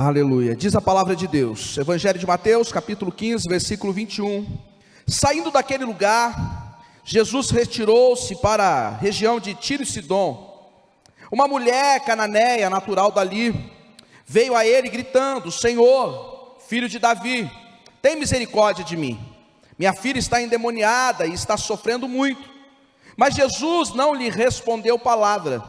Aleluia. Diz a palavra de Deus, Evangelho de Mateus, capítulo 15, versículo 21. Saindo daquele lugar, Jesus retirou-se para a região de Tiro e Sidom. Uma mulher cananeia, natural dali, veio a ele gritando: Senhor, filho de Davi, tem misericórdia de mim. Minha filha está endemoniada e está sofrendo muito. Mas Jesus não lhe respondeu palavra.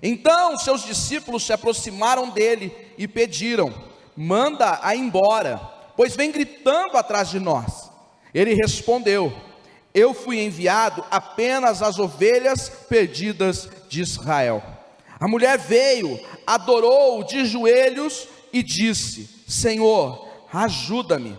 Então seus discípulos se aproximaram dele e pediram: manda-a embora, pois vem gritando atrás de nós. Ele respondeu: eu fui enviado apenas às ovelhas perdidas de Israel. A mulher veio, adorou-o de joelhos e disse: Senhor, ajuda-me.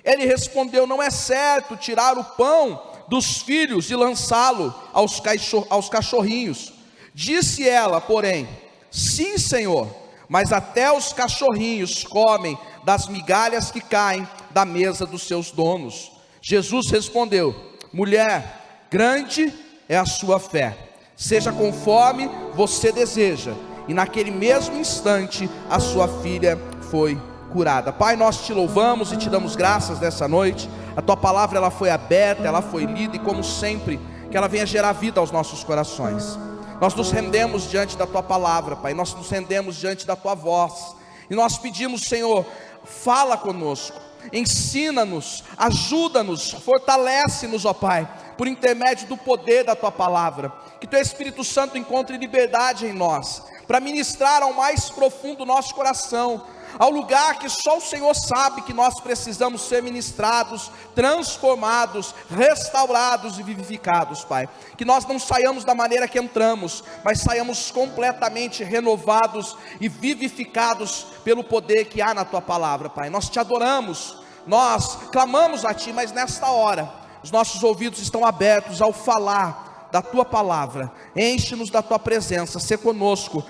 Ele respondeu: não é certo tirar o pão dos filhos e lançá-lo aos cachorrinhos. Disse ela, porém: sim, Senhor, mas até os cachorrinhos comem das migalhas que caem da mesa dos seus donos. Jesus respondeu: mulher, grande é a sua fé, seja conforme você deseja. E naquele mesmo instante a sua filha foi curada. Pai, nós te louvamos e te damos graças nessa noite. A tua palavra, ela foi aberta, ela foi lida, e como sempre, que ela venha gerar vida aos nossos corações. Nós nos rendemos diante da tua palavra, Pai, nós nos rendemos diante da tua voz, e nós pedimos, Senhor, fala conosco, ensina-nos, ajuda-nos, fortalece-nos, ó Pai, por intermédio do poder da tua palavra. Que teu Espírito Santo encontre liberdade em nós, para ministrar ao mais profundo do nosso coração, ao lugar que só o Senhor sabe que nós precisamos ser ministrados, transformados, restaurados e vivificados, Pai. Que nós não saiamos da maneira que entramos, mas saiamos completamente renovados e vivificados pelo poder que há na tua palavra, Pai. Nós te adoramos, nós clamamos a ti, mas nesta hora os nossos ouvidos estão abertos ao falar da tua palavra. Enche-nos da tua presença, sê conosco,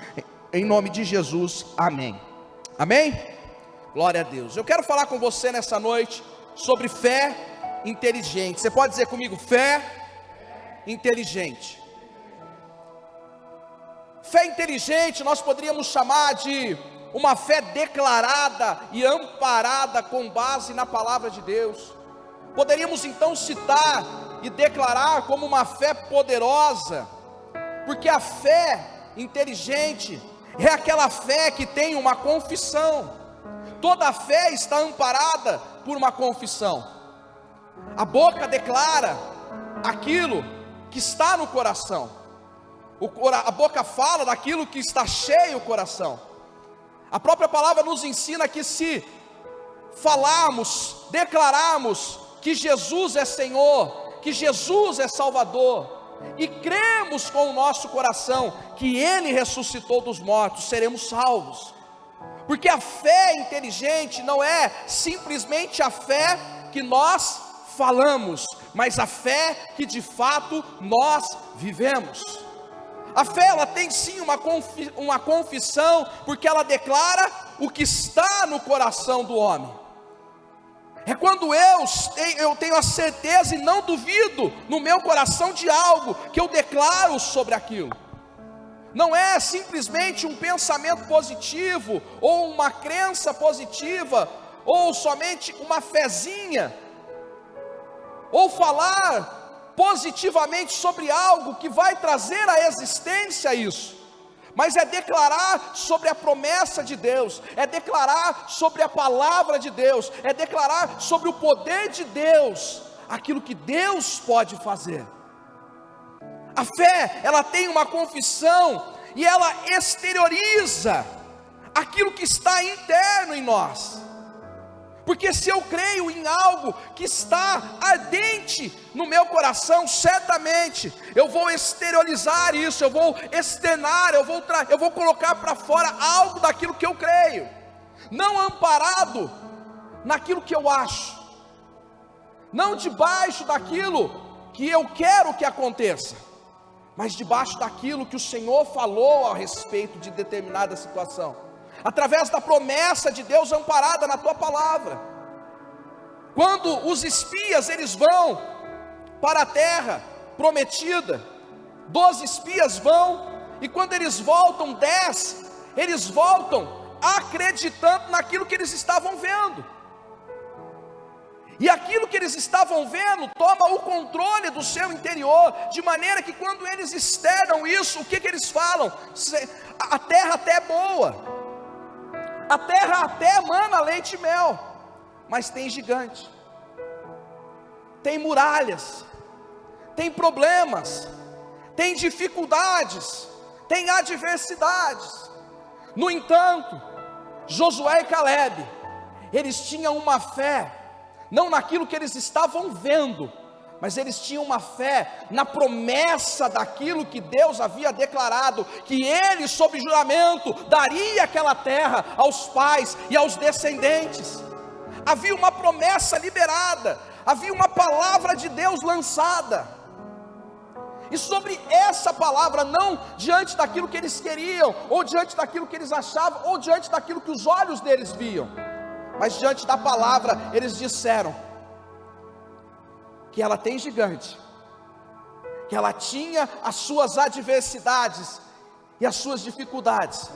em nome de Jesus, amém. Amém? Glória a Deus. Eu quero falar com você nessa noite sobre fé inteligente. Você pode dizer comigo: fé inteligente. Fé inteligente nós poderíamos chamar de uma fé declarada e amparada com base na palavra de Deus. Poderíamos então citar e declarar como uma fé poderosa, porque a fé inteligente é aquela fé que tem uma confissão. Toda fé está amparada por uma confissão. A boca declara aquilo que está no coração. A boca fala daquilo que está cheio o coração. A própria palavra nos ensina que se falarmos, declararmos que Jesus é Senhor, que Jesus é Salvador, e cremos com o nosso coração que Ele ressuscitou dos mortos, seremos salvos. Porque a fé inteligente não é simplesmente a fé que nós falamos, mas a fé que de fato nós vivemos. A fé, ela tem sim uma confissão, porque ela declara o que está no coração do homem. É quando eu tenho a certeza e não duvido no meu coração de algo, que eu declaro sobre aquilo. Não é simplesmente um pensamento positivo, ou uma crença positiva, ou somente uma fezinha, ou falar positivamente sobre algo que vai trazer à existência isso. Mas é declarar sobre a promessa de Deus, é declarar sobre a palavra de Deus, é declarar sobre o poder de Deus, aquilo que Deus pode fazer. A fé, ela tem uma confissão, e ela exterioriza aquilo que está interno em nós. Porque se eu creio em algo que está ardente no meu coração, certamente eu vou exteriorizar isso, eu vou externar, eu vou colocar para fora algo daquilo que eu creio, não amparado naquilo que eu acho, não debaixo daquilo que eu quero que aconteça, mas debaixo daquilo que o Senhor falou a respeito de determinada situação, através da promessa de Deus amparada na tua palavra. Quando os espias eles vão para a terra prometida, 12 espias vão, e quando eles voltam 10, eles voltam acreditando naquilo que eles estavam vendo. E aquilo que eles estavam vendo toma o controle do seu interior, de maneira que quando eles externam isso, o que eles falam? A terra até é boa, a terra até emana leite e mel, mas tem gigante, tem muralhas, tem problemas, tem dificuldades, tem adversidades. No entanto, Josué e Calebe, eles tinham uma fé, não naquilo que eles estavam vendo, mas eles tinham uma fé na promessa daquilo que Deus havia declarado, que Ele, sob juramento, daria aquela terra aos pais e aos descendentes. Havia uma promessa liberada, havia uma palavra de Deus lançada, e sobre essa palavra, não diante daquilo que eles queriam, ou diante daquilo que eles achavam, ou diante daquilo que os olhos deles viam, mas diante da palavra, eles disseram que ela tem gigante, que ela tinha as suas adversidades e as suas dificuldades,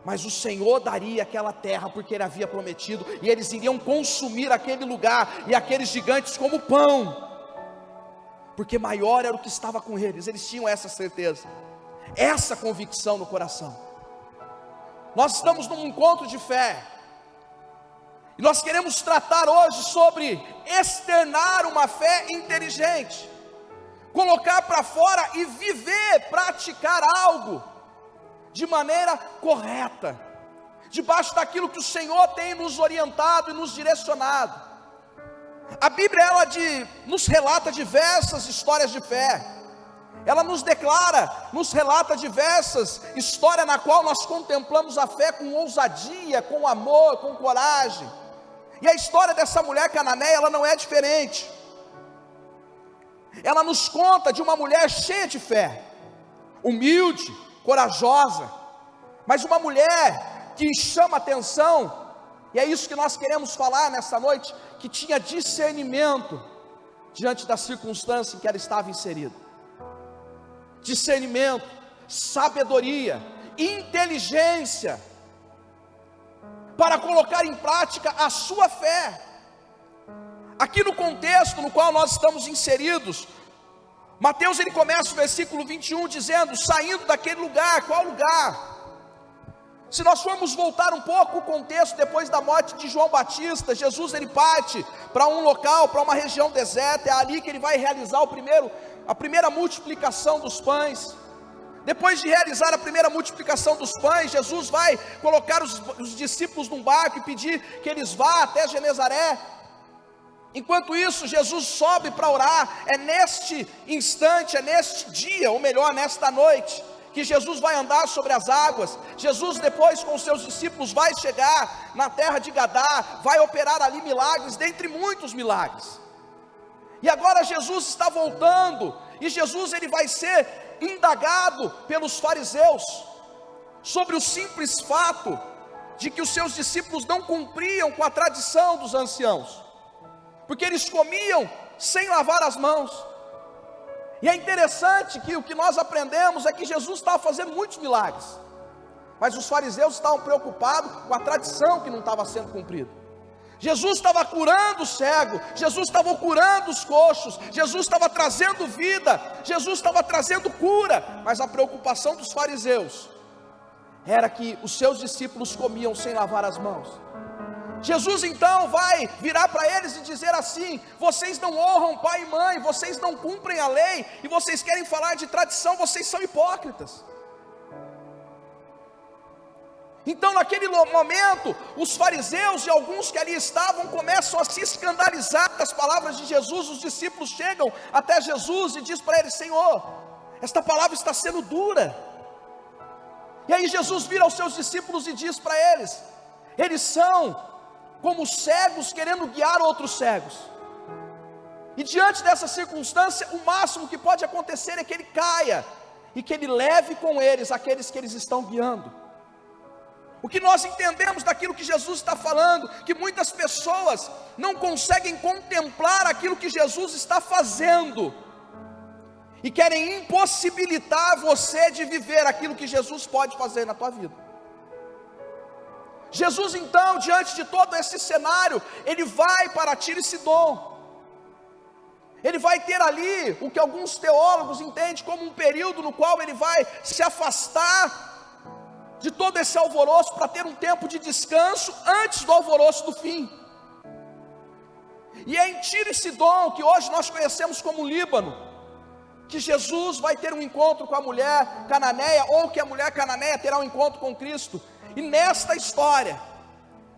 mas o Senhor daria aquela terra, porque Ele havia prometido, e eles iriam consumir aquele lugar, e aqueles gigantes como pão, porque maior era o que estava com eles. Eles tinham essa certeza, essa convicção no coração. Nós estamos num encontro de fé, e nós queremos tratar hoje sobre externar uma fé inteligente, colocar para fora e viver, praticar algo de maneira correta, debaixo daquilo que o Senhor tem nos orientado e nos direcionado. A Bíblia, nos relata diversas histórias de fé, ela nos declara, nos relata diversas histórias na qual nós contemplamos a fé com ousadia, com amor, com coragem. E a história dessa mulher cananeia, ela não é diferente. Ela nos conta de uma mulher cheia de fé, humilde, corajosa, mas uma mulher que chama atenção, e é isso que nós queremos falar nessa noite, que tinha discernimento diante da circunstância em que ela estava inserida. Discernimento, sabedoria, inteligência, para colocar em prática a sua fé. Aqui no contexto no qual nós estamos inseridos, Mateus ele começa o versículo 21 dizendo, saindo daquele lugar. Qual lugar? Se nós formos voltar um pouco o contexto, depois da morte de João Batista, Jesus ele parte para um local, para uma região deserta, é ali que ele vai realizar a primeira multiplicação dos pães. Depois de realizar a primeira multiplicação dos pães, Jesus vai colocar os discípulos num barco e pedir que eles vá até Genezaré. Enquanto isso, Jesus sobe para orar. É neste instante, é neste dia, ou melhor, nesta noite, que Jesus vai andar sobre as águas. Jesus depois com os seus discípulos vai chegar na terra de Gadá, vai operar ali milagres, dentre muitos milagres. E agora Jesus está voltando, e Jesus ele vai ser indagado pelos fariseus, sobre o simples fato, de que os seus discípulos não cumpriam com a tradição dos anciãos, porque eles comiam sem lavar as mãos. E é interessante que o que nós aprendemos é que Jesus estava fazendo muitos milagres, mas os fariseus estavam preocupados com a tradição que não estava sendo cumprida. Jesus estava curando o cego, Jesus estava curando os coxos, Jesus estava trazendo vida, Jesus estava trazendo cura, mas a preocupação dos fariseus era que os seus discípulos comiam sem lavar as mãos. Jesus então vai virar para eles e dizer assim: vocês não honram pai e mãe, vocês não cumprem a lei, e vocês querem falar de tradição, vocês são hipócritas. Então naquele momento, os fariseus e alguns que ali estavam começam a se escandalizar das palavras de Jesus. Os discípulos chegam até Jesus e diz para eles: Senhor, esta palavra está sendo dura. E aí Jesus vira aos seus discípulos e diz para eles: eles são como cegos querendo guiar outros cegos, e diante dessa circunstância, o máximo que pode acontecer é que ele caia, e que ele leve com eles aqueles que eles estão guiando. O que nós entendemos daquilo que Jesus está falando, que muitas pessoas não conseguem contemplar aquilo que Jesus está fazendo, e querem impossibilitar você de viver aquilo que Jesus pode fazer na tua vida. Jesus então, diante de todo esse cenário, ele vai para Tiro e Sidom. Ele vai ter ali o que alguns teólogos entendem como um período no qual ele vai se afastar de todo esse alvoroço para ter um tempo de descanso antes do alvoroço do fim. E é em Tiro e Sidom, que hoje nós conhecemos como Líbano, que Jesus vai ter um encontro com a mulher cananeia, ou que a mulher cananeia terá um encontro com Cristo. E nesta história,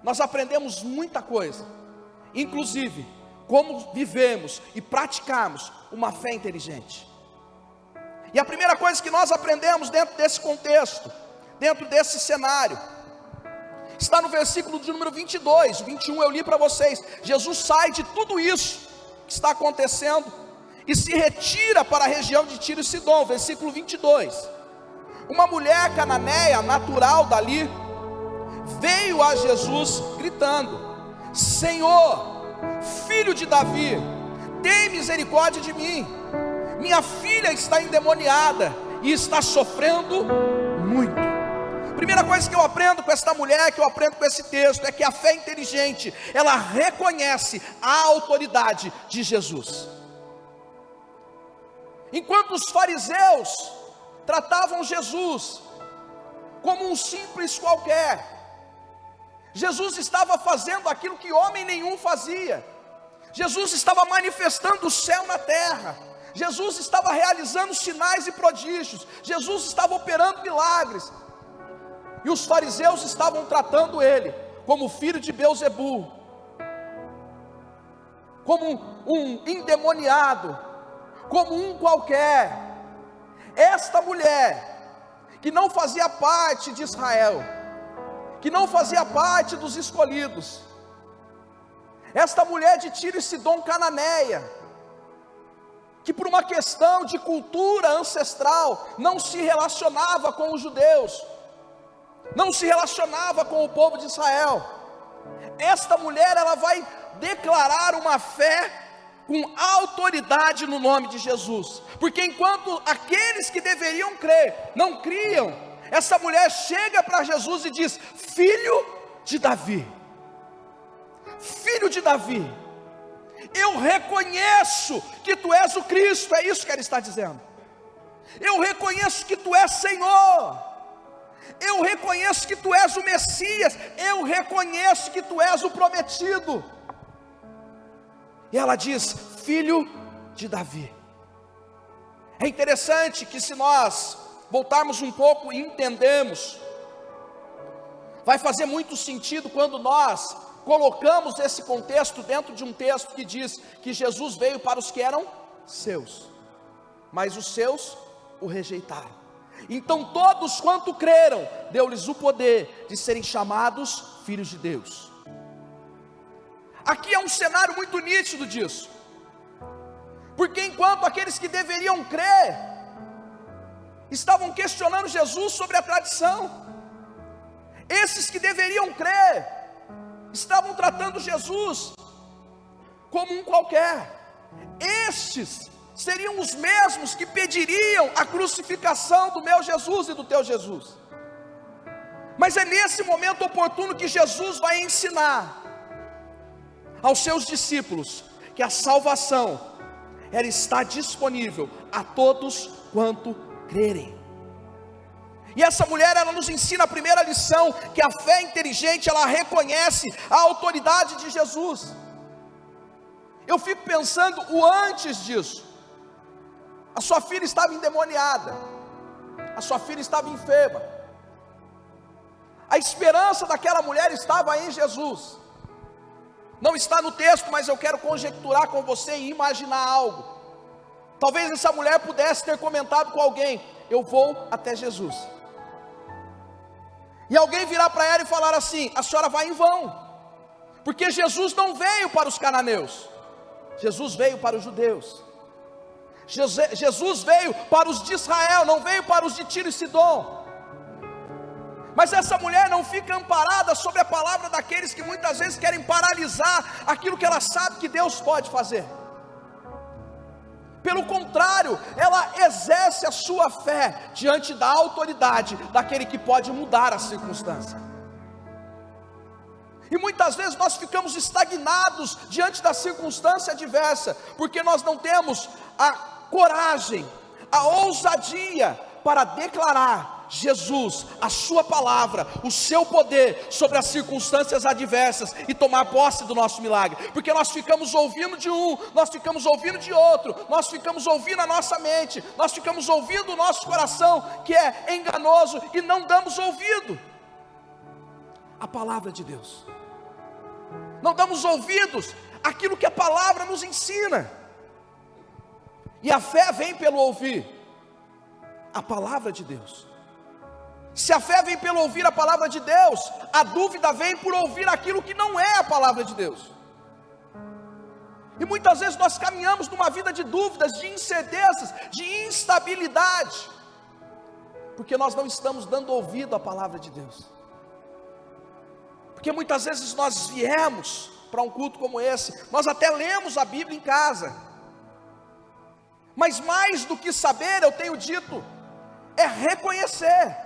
nós aprendemos muita coisa, inclusive, como vivemos e praticamos uma fé inteligente. E a primeira coisa que nós aprendemos dentro desse contexto, dentro desse cenário, está no versículo de número 22, 21 eu li para vocês. Jesus sai de tudo isso que está acontecendo e se retira para a região de Tiro e Sidom, versículo 22. Uma mulher cananeia, natural dali, veio a Jesus gritando: Senhor, filho de Davi, tem misericórdia de mim, minha filha está endemoniada e está sofrendo muito. Primeira coisa que eu aprendo com esta mulher, que eu aprendo com esse texto, é que a fé inteligente, ela reconhece a autoridade de Jesus. Enquanto os fariseus tratavam Jesus como um simples qualquer, Jesus estava fazendo aquilo que homem nenhum fazia. Jesus estava manifestando o céu na terra. Jesus estava realizando sinais e prodígios. Jesus estava operando milagres. E os fariseus estavam tratando ele como filho de Belzebu, como um endemoniado, como um qualquer. Esta mulher, que não fazia parte de Israel, que não fazia parte dos escolhidos, esta mulher de Tiro e Sidom cananeia, que por uma questão de cultura ancestral, não se relacionava com os judeus, não se relacionava com o povo de Israel. Esta mulher, ela vai declarar uma fé com autoridade no nome de Jesus, porque enquanto aqueles que deveriam crer, não criam, essa mulher chega para Jesus e diz: filho de Davi, filho de Davi, eu reconheço que tu és o Cristo. É isso que ela está dizendo. Eu reconheço que tu és Senhor, eu reconheço que tu és o Messias, eu reconheço que tu és o prometido. E ela diz: filho de Davi. É interessante que, se nós voltarmos um pouco e entendemos, vai fazer muito sentido quando nós colocamos esse contexto dentro de um texto que diz que Jesus veio para os que eram seus, mas os seus o rejeitaram. Então todos quanto creram, deu-lhes o poder de serem chamados filhos de Deus. Aqui é um cenário muito nítido disso, porque enquanto aqueles que deveriam crer estavam questionando Jesus sobre a tradição, esses que deveriam crer estavam tratando Jesus como um qualquer. Estes seriam os mesmos que pediriam a crucificação do meu Jesus e do teu Jesus. Mas é nesse momento oportuno que Jesus vai ensinar aos seus discípulos que a salvação, ela está disponível a todos quanto crerem. E essa mulher, ela nos ensina a primeira lição, que a fé inteligente, ela reconhece a autoridade de Jesus. Eu fico pensando o antes disso. A sua filha estava endemoniada, a sua filha estava enferma, a esperança daquela mulher estava em Jesus. Não está no texto, mas eu quero conjecturar com você e imaginar algo. Talvez essa mulher pudesse ter comentado com alguém: eu vou até Jesus. E alguém virar para ela e falar assim: a senhora vai em vão, porque Jesus não veio para os cananeus, Jesus veio para os judeus. Jesus veio para os de Israel, não veio para os de Tiro e Sidom. Mas essa mulher não fica amparada sobre a palavra daqueles que muitas vezes querem paralisar aquilo que ela sabe que Deus pode fazer. Pelo contrário, ela exerce a sua fé diante da autoridade daquele que pode mudar a circunstância. E muitas vezes nós ficamos estagnados diante da circunstância adversa, porque nós não temos a coragem, a ousadia para declarar Jesus, a sua palavra, o seu poder sobre as circunstâncias adversas e tomar posse do nosso milagre, porque nós ficamos ouvindo de um, nós ficamos ouvindo de outro, nós ficamos ouvindo a nossa mente, nós ficamos ouvindo o nosso coração, que é enganoso, e não damos ouvido à palavra de Deus, não damos ouvidos àquilo que a palavra nos ensina. E a fé vem pelo ouvir a palavra de Deus. Se a fé vem pelo ouvir a palavra de Deus, a dúvida vem por ouvir aquilo que não é a palavra de Deus. E muitas vezes nós caminhamos numa vida de dúvidas, de incertezas, de instabilidade, porque nós não estamos dando ouvido à palavra de Deus. Porque muitas vezes nós viemos para um culto como esse, nós até lemos a Bíblia em casa, mas mais do que saber, eu tenho dito, é reconhecer.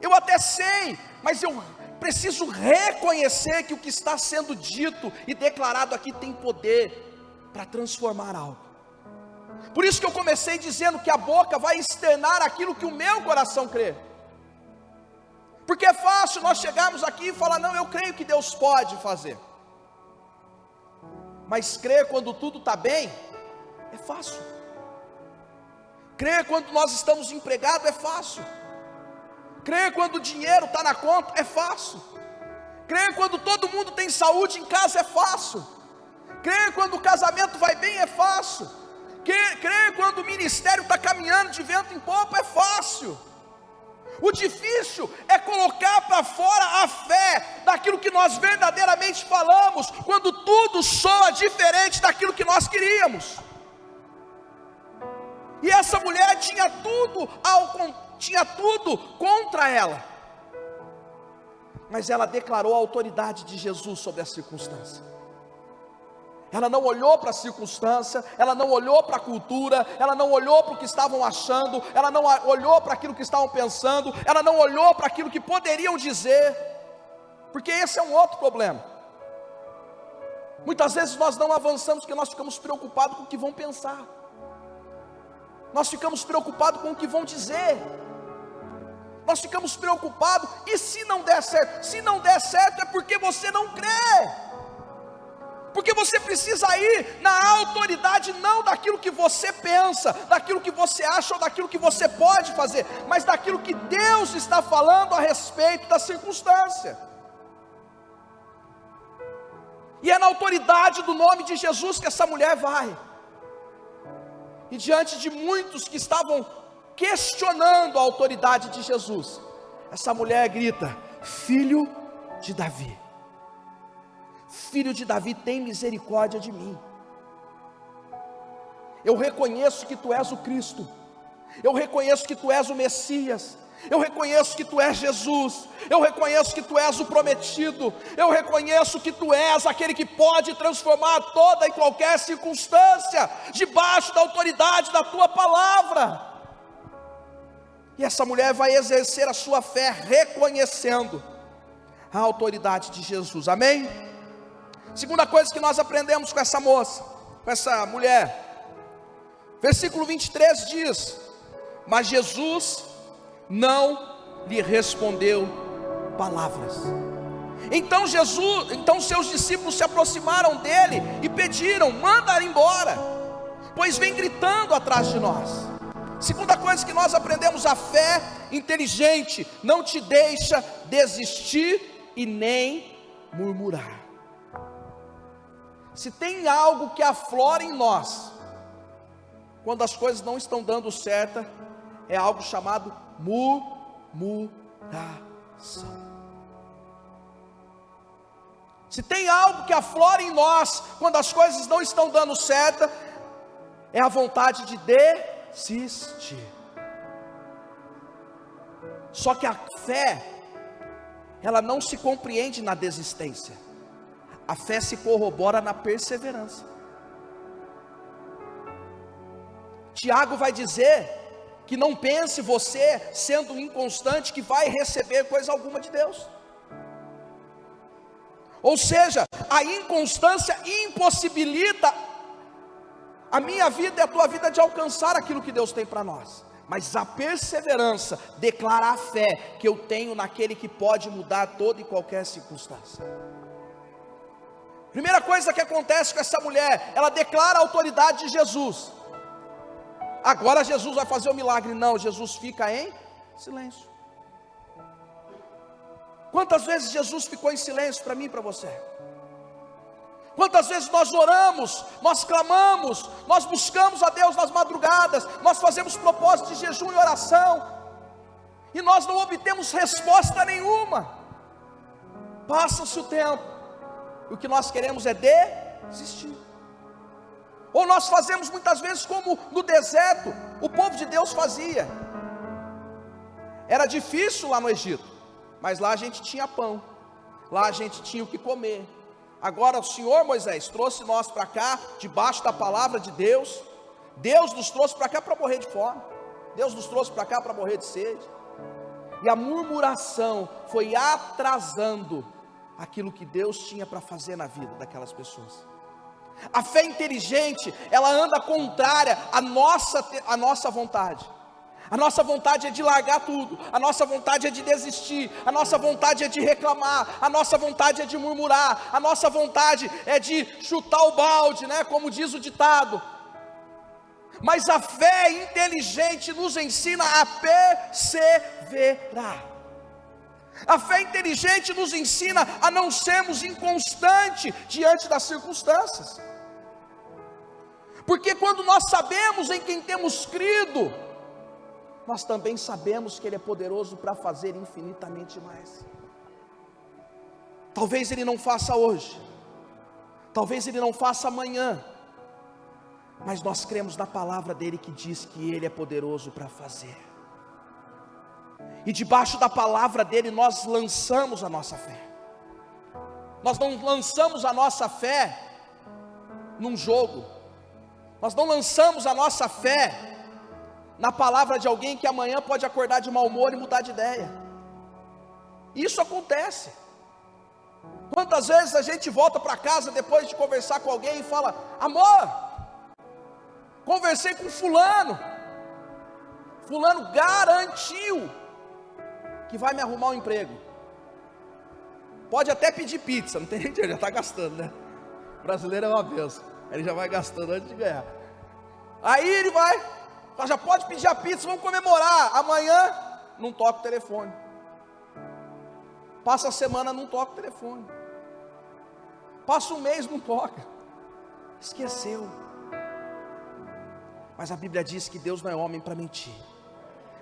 Eu até sei, mas eu preciso reconhecer que o que está sendo dito e declarado aqui tem poder para transformar algo. Por isso que eu comecei dizendo que a boca vai externar aquilo que o meu coração crê. Porque é fácil nós chegarmos aqui e falar, não, eu creio que Deus pode fazer. Mas crer quando tudo está bem, é fácil. Crer quando nós estamos empregados é fácil. Crer quando o dinheiro está na conta é fácil. Crer quando todo mundo tem saúde em casa é fácil. Crer quando o casamento vai bem é fácil. Crer quando o ministério está caminhando de vento em popa é fácil. O difícil é colocar para fora a fé daquilo que nós verdadeiramente falamos, quando tudo soa diferente daquilo que nós queríamos. E essa mulher tinha tudo contra ela, mas ela declarou a autoridade de Jesus sobre a circunstância. Ela não olhou para a circunstância, ela não olhou para a cultura, ela não olhou para o que estavam achando, ela não olhou para aquilo que estavam pensando, ela não olhou para aquilo que poderiam dizer, porque esse é um outro problema. Muitas vezes nós não avançamos porque nós ficamos preocupados com o que vão pensar. Nós ficamos preocupados com o que vão dizer. Nós ficamos preocupados, e se não der certo? Se não der certo é porque você não crê. Porque você precisa ir na autoridade, não daquilo que você pensa, daquilo que você acha ou daquilo que você pode fazer, mas daquilo que Deus está falando a respeito da circunstância. E é na autoridade do nome de Jesus que essa mulher vai. E diante de muitos que estavam questionando a autoridade de Jesus, essa mulher grita: filho de Davi, filho de Davi, tem misericórdia de mim. Eu reconheço que tu és o Cristo, eu reconheço que tu és o Messias, eu reconheço que tu és Jesus, eu reconheço que tu és o prometido, eu reconheço que tu és aquele que pode transformar toda e qualquer circunstância, debaixo da autoridade da tua palavra. E essa mulher vai exercer a sua fé reconhecendo a autoridade de Jesus, amém? Segunda coisa que nós aprendemos com essa moça, com essa mulher, versículo 23 diz: mas Jesus não lhe respondeu palavras. Então seus discípulos se aproximaram dele e pediram: manda embora, pois vem gritando atrás de nós. Segunda coisa que nós aprendemos: a fé inteligente não te deixa desistir e nem murmurar. Se tem algo que aflora em nós quando as coisas não estão dando certo, é algo chamado murmuração. Se tem algo que aflora em nós quando as coisas não estão dando certo, é a vontade de desistir. Só que a fé, ela não se compreende na desistência. A fé se corrobora na perseverança. Tiago vai dizer que não pense você, sendo inconstante, que vai receber coisa alguma de Deus. Ou seja, a inconstância impossibilita a minha vida e a tua vida de alcançar aquilo que Deus tem para nós. Mas a perseverança declara a fé que eu tenho naquele que pode mudar toda e qualquer circunstância. Primeira coisa que acontece com essa mulher, ela declara a autoridade de Jesus. Agora Jesus vai fazer o milagre. Não, Jesus fica em silêncio. Quantas vezes Jesus ficou em silêncio para mim e para você? Quantas vezes nós oramos, nós clamamos, nós buscamos a Deus nas madrugadas, nós fazemos propósito de jejum e oração, e nós não obtemos resposta nenhuma. Passa-se o tempo, e o que nós queremos é desistir. Ou nós fazemos muitas vezes como no deserto, o povo de Deus fazia. Era difícil lá no Egito, mas lá a gente tinha pão, lá a gente tinha o que comer. Agora o Senhor Moisés trouxe nós para cá, debaixo da palavra de Deus. Deus nos trouxe para cá para morrer de fome, Deus nos trouxe para cá para morrer de sede. E a murmuração foi atrasando aquilo que Deus tinha para fazer na vida daquelas pessoas. A fé inteligente, ela anda contrária à nossa vontade. A nossa vontade é de largar tudo, a nossa vontade é de desistir, a nossa vontade é de reclamar, a nossa vontade é de murmurar, a nossa vontade é de chutar o balde, né, como diz o ditado. Mas a fé inteligente nos ensina a perseverar. A fé inteligente nos ensina a não sermos inconstantes diante das circunstâncias. Porque quando nós sabemos em quem temos crido, nós também sabemos que Ele é poderoso para fazer infinitamente mais. Talvez Ele não faça hoje, talvez Ele não faça amanhã, mas nós cremos na palavra dEle que diz que Ele é poderoso para fazer. E debaixo da palavra dEle nós lançamos a nossa fé. Nós não lançamos a nossa fé num jogo, nós não lançamos a nossa fé na palavra de alguém que amanhã pode acordar de mau humor e mudar de ideia. Isso acontece. Quantas vezes a gente volta para casa depois de conversar com alguém e fala: amor, conversei com fulano garantiu que vai me arrumar um emprego. Pode até pedir pizza, não tem nem dinheiro, já está gastando, né? O brasileiro é uma benção, ele já vai gastando antes de ganhar. Aí ele vai, já pode pedir a pizza, vamos comemorar. Amanhã não toca o telefone. Passa a semana, não toca o telefone. Passa um mês, não toca. Esqueceu. Mas a Bíblia diz que Deus não é homem para mentir.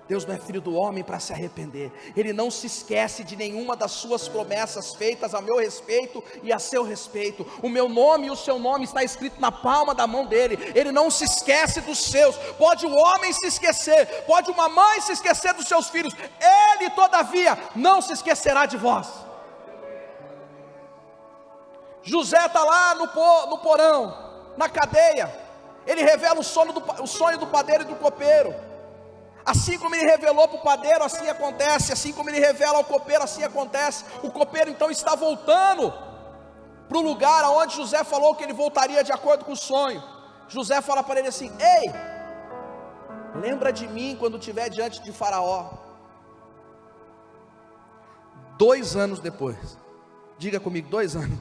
Deus não é filho do homem para se arrepender. Ele não se esquece de nenhuma das suas promessas feitas a meu respeito e a seu respeito. O meu nome e o seu nome está escrito na palma da mão dele. Ele não se esquece dos seus. Pode o homem se esquecer, pode uma mãe se esquecer dos seus filhos, Ele todavia não se esquecerá de vós. José está lá no porão, na cadeia. Ele revela o sonho do padeiro e do copeiro. Assim como ele revelou para o padeiro, assim acontece. Assim como ele revela ao copeiro, assim acontece. O copeiro então está voltando para o lugar onde José falou que ele voltaria de acordo com o sonho. José fala para ele assim: ei, lembra de mim quando estiver diante de Faraó. 2 anos depois, diga comigo, 2 anos.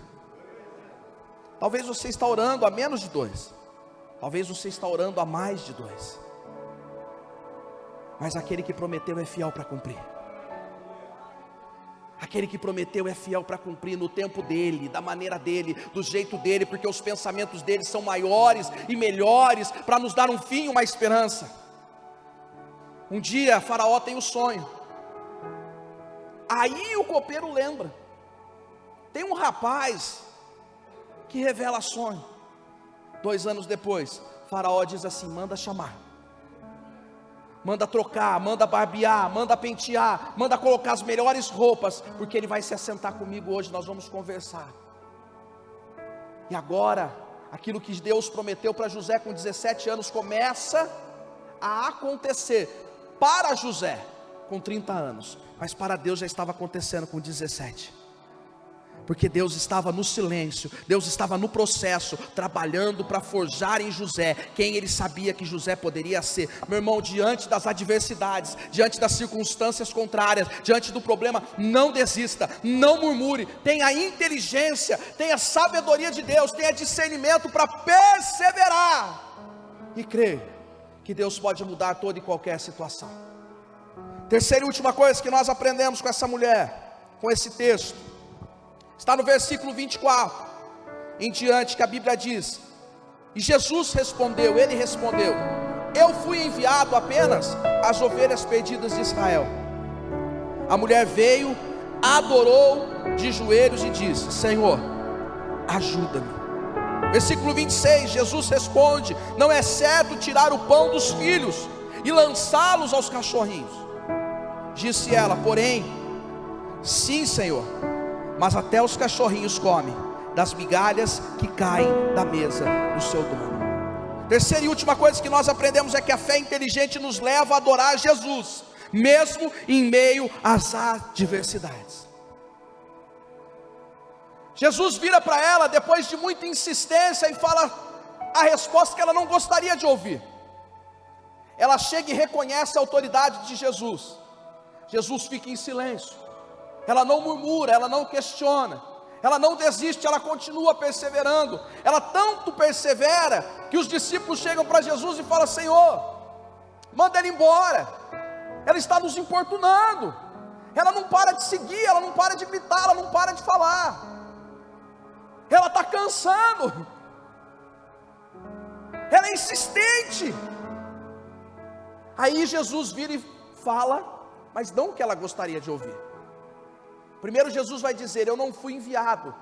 Talvez você está orando há menos de 2, talvez você está orando há mais de 2. Mas aquele que prometeu é fiel para cumprir. Aquele que prometeu é fiel para cumprir no tempo dele, da maneira dele, do jeito dele, porque os pensamentos dele são maiores e melhores para nos dar um fim e uma esperança. Um dia Faraó tem um sonho. Aí o copeiro lembra. Tem um rapaz que revela sonho. 2 anos depois, Faraó diz assim: manda chamar. Manda trocar, manda barbear, manda pentear, manda colocar as melhores roupas, porque ele vai se assentar comigo hoje, nós vamos conversar. E agora, aquilo que Deus prometeu para José com 17 anos, começa a acontecer para José com 30 anos, mas para Deus já estava acontecendo com 17. Porque Deus estava no silêncio, Deus estava no processo, trabalhando para forjar em José quem ele sabia que José poderia ser. Meu irmão, diante das adversidades, diante das circunstâncias contrárias, diante do problema, não desista, não murmure, tenha inteligência, tenha sabedoria de Deus, tenha discernimento para perseverar e crer que Deus pode mudar toda e qualquer situação. Terceira e última coisa que nós aprendemos com essa mulher, com esse texto, está no versículo 24 em diante, que a Bíblia diz: e Jesus respondeu, ele respondeu: eu fui enviado apenas às ovelhas perdidas de Israel. A mulher veio, adorou de joelhos e disse: Senhor, ajuda-me. Versículo 26, Jesus responde: não é certo tirar o pão dos filhos e lançá-los aos cachorrinhos. Disse ela, porém, sim, Senhor, mas até os cachorrinhos comem das migalhas que caem da mesa do seu dono. Terceira e última coisa que nós aprendemos é que a fé inteligente nos leva a adorar Jesus, mesmo em meio às adversidades. Jesus vira para ela depois de muita insistência e fala a resposta que ela não gostaria de ouvir. Ela chega e reconhece a autoridade de Jesus. Jesus fica em silêncio. Ela não murmura, ela não questiona, ela não desiste, ela continua perseverando. Ela tanto persevera que os discípulos chegam para Jesus e falam: Senhor, manda ela embora, ela está nos importunando, ela não para de seguir, ela não para de gritar, ela não para de falar, ela está cansando, ela é insistente. Aí Jesus vira e fala, mas não o que ela gostaria de ouvir. Primeiro Jesus vai dizer: eu não fui enviado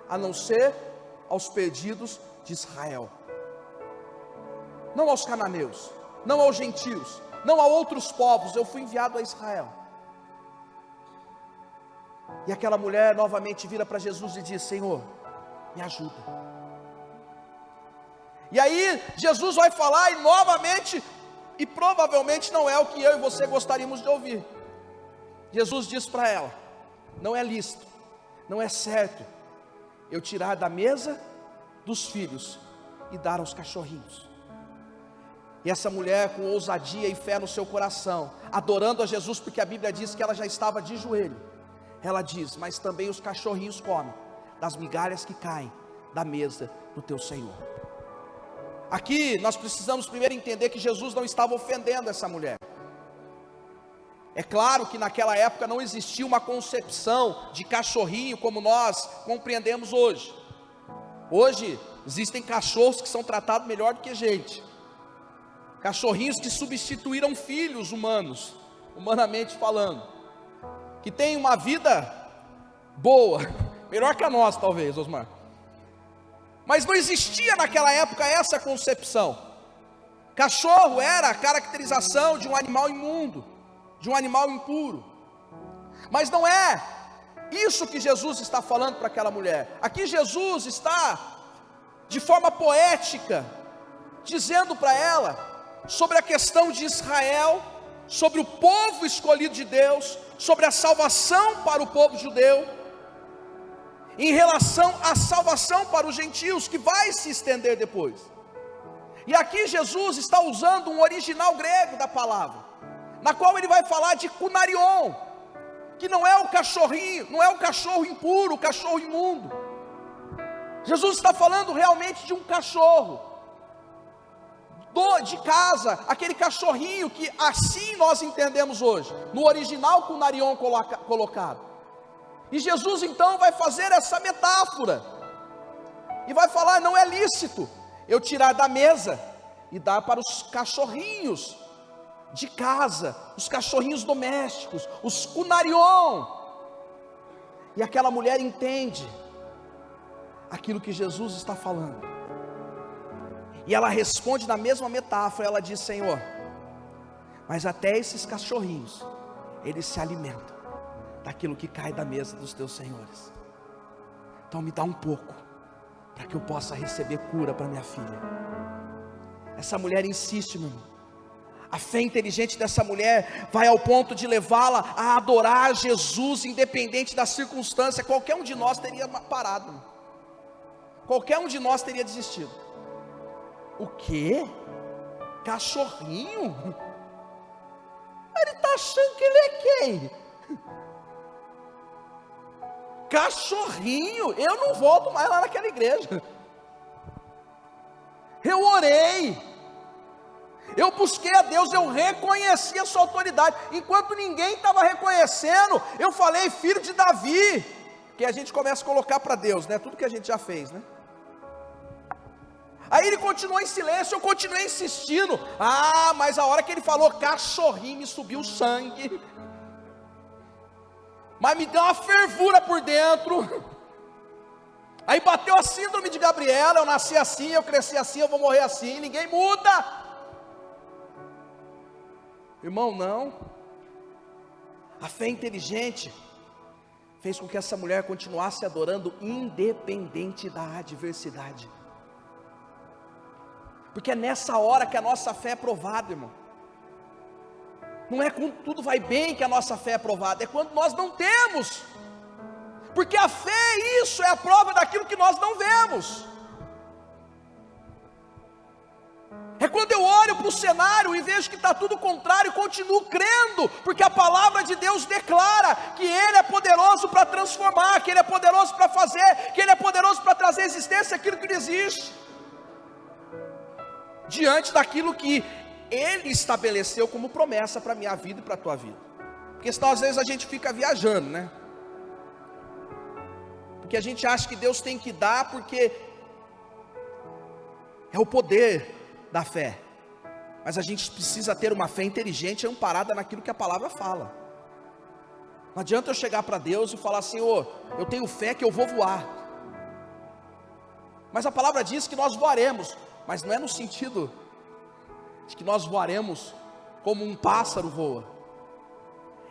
a não ser aos perdidos de Israel, não aos cananeus, não aos gentios, não a outros povos, eu fui enviado a Israel. E aquela mulher novamente vira para Jesus e diz: Senhor, me ajuda. E aí Jesus vai falar e novamente, e provavelmente não é o que eu e você gostaríamos de ouvir. Jesus diz para ela: não é lícito, não é certo eu tirar da mesa dos filhos e dar aos cachorrinhos. E essa mulher, com ousadia e fé no seu coração, adorando a Jesus, porque a Bíblia diz que ela já estava de joelho, ela diz: mas também os cachorrinhos comem das migalhas que caem da mesa do teu Senhor. Aqui nós precisamos primeiro entender que Jesus não estava ofendendo essa mulher. É claro que naquela época não existia uma concepção de cachorrinho como nós compreendemos hoje. Hoje existem cachorros que são tratados melhor do que gente, cachorrinhos que substituíram filhos humanos, humanamente falando, que têm uma vida boa, melhor que a nossa talvez, Osmar. Mas não existia naquela época essa concepção. Cachorro era a caracterização de um animal imundo, de um animal impuro. Mas não é isso que Jesus está falando para aquela mulher. Aqui Jesus está, de forma poética, dizendo para ela sobre a questão de Israel, sobre o povo escolhido de Deus, sobre a salvação para o povo judeu, em relação à salvação para os gentios, que vai se estender depois. E aqui Jesus está usando um original grego da palavra, na qual ele vai falar de kunarion, que não é o cachorrinho, não é o cachorro impuro, o cachorro imundo. Jesus está falando realmente de um cachorro de casa, aquele cachorrinho que assim nós entendemos hoje, no original kunarion colocado. E Jesus então vai fazer essa metáfora, e vai falar: não é lícito eu tirar da mesa e dar para os cachorrinhos de casa, os cachorrinhos domésticos, os kunarion. E aquela mulher entende aquilo que Jesus está falando, e ela responde na mesma metáfora. Ela diz: Senhor, mas até esses cachorrinhos, eles se alimentam daquilo que cai da mesa dos teus senhores. Então me dá um pouco, para que eu possa receber cura para minha filha. Essa mulher insiste, meu irmão. A fé inteligente dessa mulher vai ao ponto de levá-la a adorar Jesus, independente da circunstância. Qualquer um de nós teria parado, qualquer um de nós teria desistido. O quê? Cachorrinho? Ele está achando que ele é quem? Cachorrinho? Eu não volto mais lá naquela igreja. Eu orei, eu busquei a Deus, eu reconheci a sua autoridade. Enquanto ninguém estava reconhecendo, eu falei, filho de Davi. Que a gente começa a colocar para Deus, né? Tudo que a gente já fez, né? Aí ele continuou em silêncio, eu continuei insistindo. Mas a hora que ele falou cachorrinho, me subiu o sangue. Mas me deu uma fervura por dentro. Aí bateu a síndrome de Gabriela, eu nasci assim, eu cresci assim, eu vou morrer assim, ninguém muda. Irmão, não. A fé inteligente fez com que essa mulher continuasse adorando independente da adversidade. Porque é nessa hora que a nossa fé é provada, irmão. Não é quando tudo vai bem que a nossa fé é provada, é quando nós não temos. Porque a fé é isso, é a prova daquilo que nós não vemos. É quando eu olho para o cenário e vejo que está tudo contrário e continuo crendo, porque a palavra de Deus declara que Ele é poderoso para transformar, que Ele é poderoso para fazer, que Ele é poderoso para trazer à existência aquilo que não existe, diante daquilo que Ele estabeleceu como promessa para a minha vida e para a tua vida. Porque senão às vezes a gente fica viajando, né? Porque a gente acha que Deus tem que dar, porque é o poder da fé. Mas a gente precisa ter uma fé inteligente, amparada naquilo que a palavra fala. Não adianta eu chegar para Deus e falar assim, eu tenho fé que eu vou voar. Mas a palavra diz que nós voaremos, mas não é no sentido de que nós voaremos como um pássaro voa.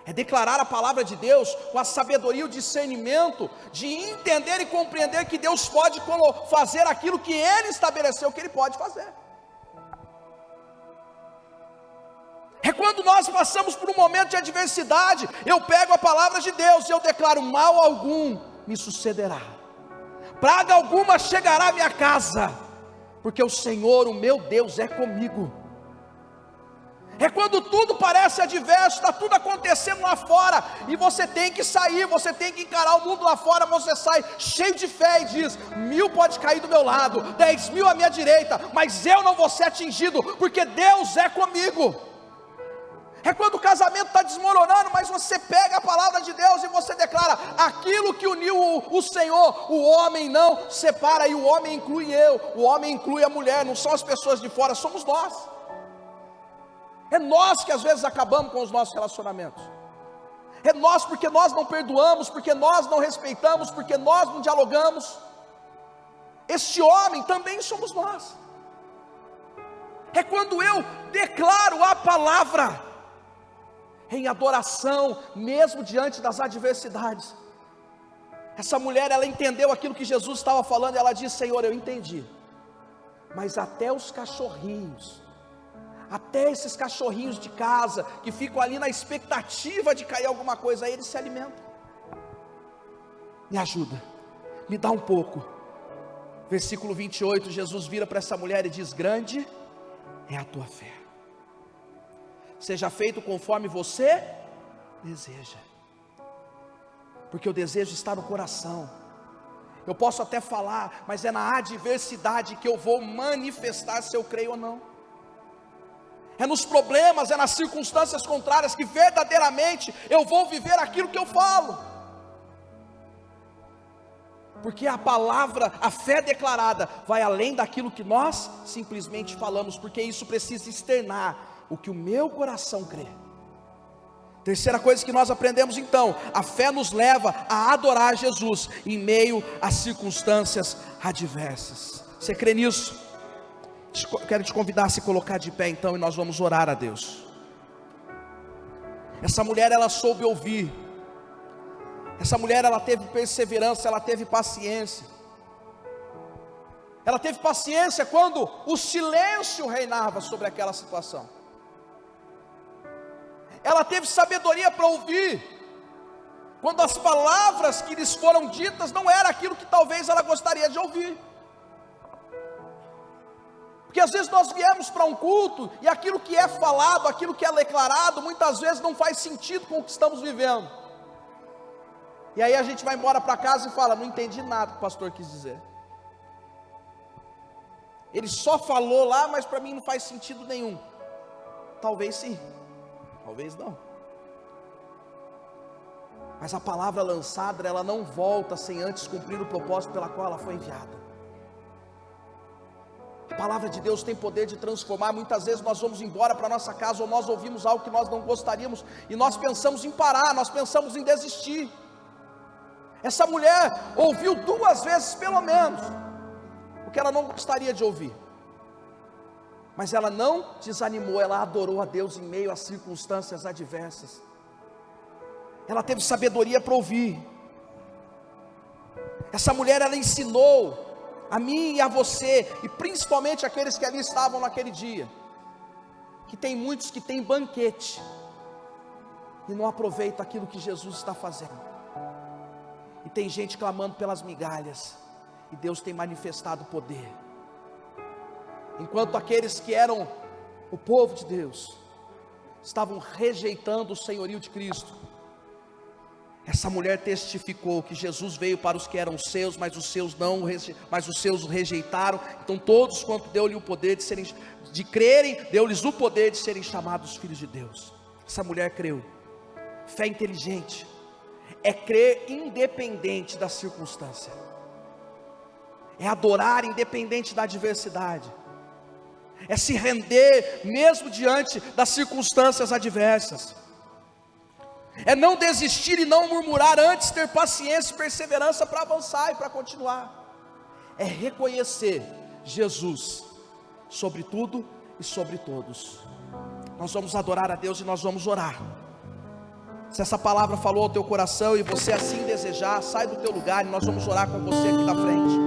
É declarar a palavra de Deus com a sabedoria e o discernimento de entender e compreender que Deus pode fazer aquilo que Ele estabeleceu que Ele pode fazer. É quando nós passamos por um momento de adversidade, eu pego a palavra de Deus e eu declaro, mal algum me sucederá, praga alguma chegará à minha casa, porque o Senhor, o meu Deus, é comigo. É quando tudo parece adverso, está tudo acontecendo lá fora, e você tem que sair, você tem que encarar o mundo lá fora, você sai cheio de fé e diz, 1000 pode cair do meu lado, 10.000 à minha direita, mas eu não vou ser atingido, porque Deus é comigo. É quando o casamento está desmoronando, mas você pega a palavra de Deus e você declara, aquilo que uniu o Senhor, o homem não separa, e o homem inclui eu, o homem inclui a mulher, não são as pessoas de fora, somos nós. É nós que às vezes acabamos com os nossos relacionamentos. É nós porque nós não perdoamos, porque nós não respeitamos, porque nós não dialogamos. Este homem também somos nós. É quando eu declaro a palavra em adoração, mesmo diante das adversidades. Essa mulher, ela entendeu aquilo que Jesus estava falando, e ela disse, Senhor, eu entendi, mas até os cachorrinhos, até esses cachorrinhos de casa, que ficam ali na expectativa de cair alguma coisa, aí eles se alimentam. Me ajuda, me dá um pouco. Versículo 28, Jesus vira para essa mulher e diz, grande é a tua fé, seja feito conforme você deseja. Porque o desejo está no coração. Eu posso até falar, mas é na adversidade que eu vou manifestar se eu creio ou não. É nos problemas, é nas circunstâncias contrárias que verdadeiramente eu vou viver aquilo que eu falo. Porque a palavra, a fé declarada, vai além daquilo que nós simplesmente falamos, porque isso precisa externar o que o meu coração crê. Terceira coisa que nós aprendemos então, a fé nos leva a adorar Jesus em meio às circunstâncias adversas. Você crê nisso? Quero te convidar a se colocar de pé então, e nós vamos orar a Deus. Essa mulher, ela soube ouvir. Essa mulher, ela teve perseverança, ela teve paciência. Ela teve paciência quando o silêncio reinava sobre aquela situação. ela teve sabedoria para ouvir, quando as palavras que lhes foram ditas não era aquilo que talvez ela gostaria de ouvir. Porque às vezes nós viemos para um culto, e aquilo que é falado, aquilo que é declarado, muitas vezes não faz sentido com o que estamos vivendo. E aí a gente vai embora para casa e fala: não entendi nada que o pastor quis dizer. Ele só falou lá, mas para mim não faz sentido nenhum. Talvez sim, talvez não. Mas a palavra lançada, ela não volta sem antes cumprir o propósito pela qual ela foi enviada. A palavra de Deus tem poder de transformar. Muitas vezes nós vamos embora para nossa casa, ou nós ouvimos algo que nós não gostaríamos, e nós pensamos em parar, nós pensamos em desistir. Essa mulher ouviu 2 vezes pelo menos o que ela não gostaria de ouvir, mas ela não desanimou, ela adorou a Deus em meio às circunstâncias adversas. Ela teve sabedoria para ouvir. Essa mulher, ela ensinou a mim e a você, e principalmente aqueles que ali estavam naquele dia, que tem muitos que têm banquete e não aproveitam aquilo que Jesus está fazendo, e tem gente clamando pelas migalhas, e Deus tem manifestado poder, enquanto aqueles que eram o povo de Deus estavam rejeitando o senhorio de Cristo. Essa mulher testificou que Jesus veio para os que eram seus, mas os seus o rejeitaram. Então todos quanto deu-lhe o poder de crerem, deu-lhes o poder de serem chamados filhos de Deus. Essa mulher creu. Fé inteligente é crer independente da circunstância, é adorar independente da adversidade, é se render mesmo diante das circunstâncias adversas, é não desistir e não murmurar, antes ter paciência e perseverança para avançar e para continuar, é reconhecer Jesus sobre tudo e sobre todos. Nós vamos adorar a Deus e nós vamos orar. Se essa palavra falou ao teu coração e você assim desejar, sai do teu lugar e nós vamos orar com você aqui na frente.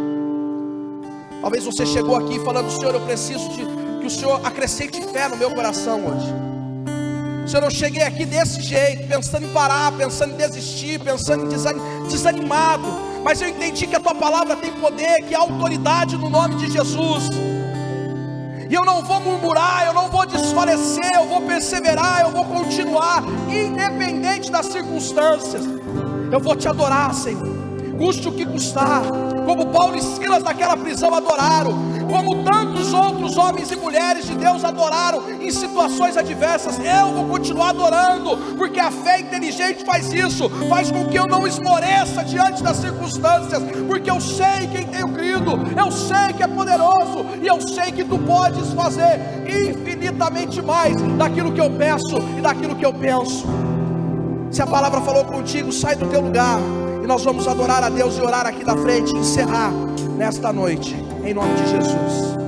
Talvez você chegou aqui falando: Senhor, eu preciso que o Senhor acrescente fé no meu coração hoje. Senhor, eu cheguei aqui desse jeito, pensando em parar, pensando em desistir, pensando em desanimado, mas eu entendi que a tua palavra tem poder, que há autoridade no nome de Jesus, e eu não vou murmurar, eu não vou desfalecer, eu vou perseverar, eu vou continuar, independente das circunstâncias. Eu vou te adorar, Senhor, custe o que custar, como Paulo e Silas naquela prisão adoraram, como tantos outros homens e mulheres de Deus adoraram em situações adversas. Eu vou continuar adorando, porque a fé inteligente faz isso, faz com que eu não esmoreça diante das circunstâncias, porque eu sei quem tenho crido, eu sei que é poderoso, e eu sei que tu podes fazer infinitamente mais daquilo que eu peço e daquilo que eu penso. Se a palavra falou contigo, sai do teu lugar, e nós vamos adorar a Deus e orar aqui na frente, e encerrar nesta noite, em nome de Jesus.